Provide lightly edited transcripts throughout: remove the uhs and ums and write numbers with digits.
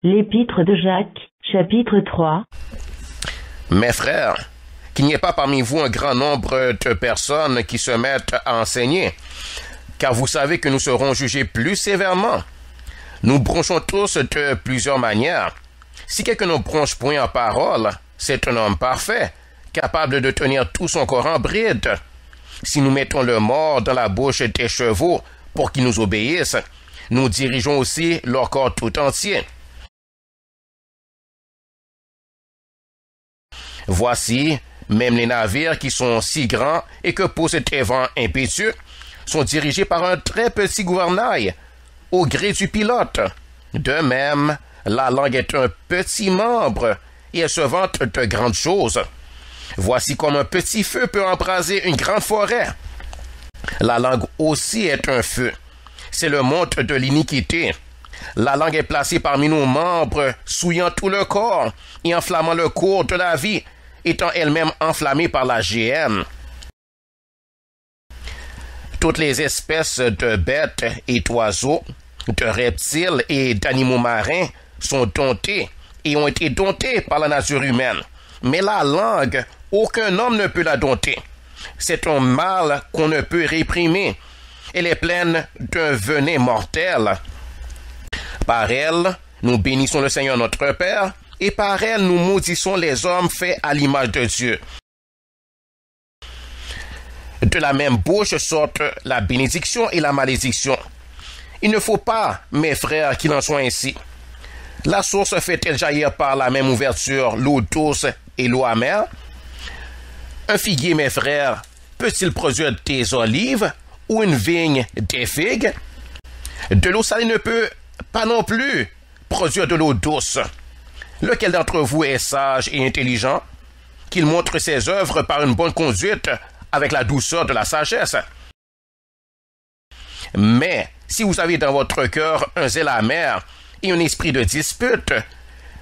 L'Épître de Jacques, chapitre 3. Mes frères, qu'il n'y ait pas parmi vous un grand nombre de personnes qui se mettent à enseigner, car vous savez que nous serons jugés plus sévèrement. Nous bronchons tous de plusieurs manières. Si quelqu'un ne bronche point en parole, c'est un homme parfait, capable de tenir tout son corps en bride. Si nous mettons le mort dans la bouche des chevaux pour qu'ils nous obéissent, nous dirigeons aussi leur corps tout entier. Voici, même les navires qui sont si grands et que poussent des vents impétueux sont dirigés par un très petit gouvernail, au gré du pilote. De même, la langue est un petit membre et elle se vante de grandes choses. Voici comme un petit feu peut embraser une grande forêt. La langue aussi est un feu. C'est le monte de l'iniquité. La langue est placée parmi nos membres, souillant tout le corps et enflammant le cours de la vie, étant elle-même enflammée par la géhenne. Toutes les espèces de bêtes et d'oiseaux, de reptiles et d'animaux marins sont domptées et ont été domptées par la nature humaine. Mais la langue, aucun homme ne peut la dompter. C'est un mal qu'on ne peut réprimer. Elle est pleine d'un venin mortel. Par elle, nous bénissons le Seigneur notre Père, et par elle, nous maudissons les hommes faits à l'image de Dieu. De la même bouche sortent la bénédiction et la malédiction. Il ne faut pas, mes frères, qu'il en soit ainsi. La source fait-elle jaillir par la même ouverture l'eau douce et l'eau amère? Un figuier, mes frères, peut-il produire des olives ou une vigne des figues? De l'eau salée ne peut pas non plus produire de l'eau douce. Lequel d'entre vous est sage et intelligent, qu'il montre ses œuvres par une bonne conduite avec la douceur de la sagesse? Mais si vous avez dans votre cœur un zèle amer et un esprit de dispute,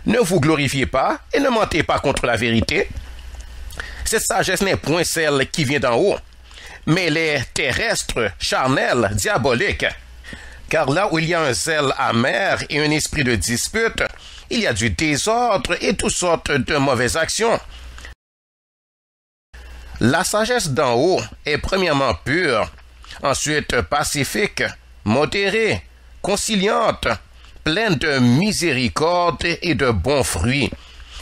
ne vous glorifiez pas et ne mentez pas contre la vérité. Cette sagesse n'est point celle qui vient d'en haut, mais elle est terrestre, charnelle, diabolique. Car là où il y a un zèle amer et un esprit de dispute, il y a du désordre et toutes sortes de mauvaises actions. La sagesse d'en haut est premièrement pure, ensuite pacifique, modérée, conciliante, pleine de miséricorde et de bons fruits,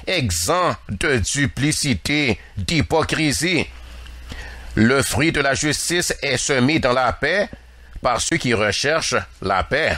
exempt de duplicité, d'hypocrisie. Le fruit de la justice est semé dans la paix par ceux qui recherchent la paix.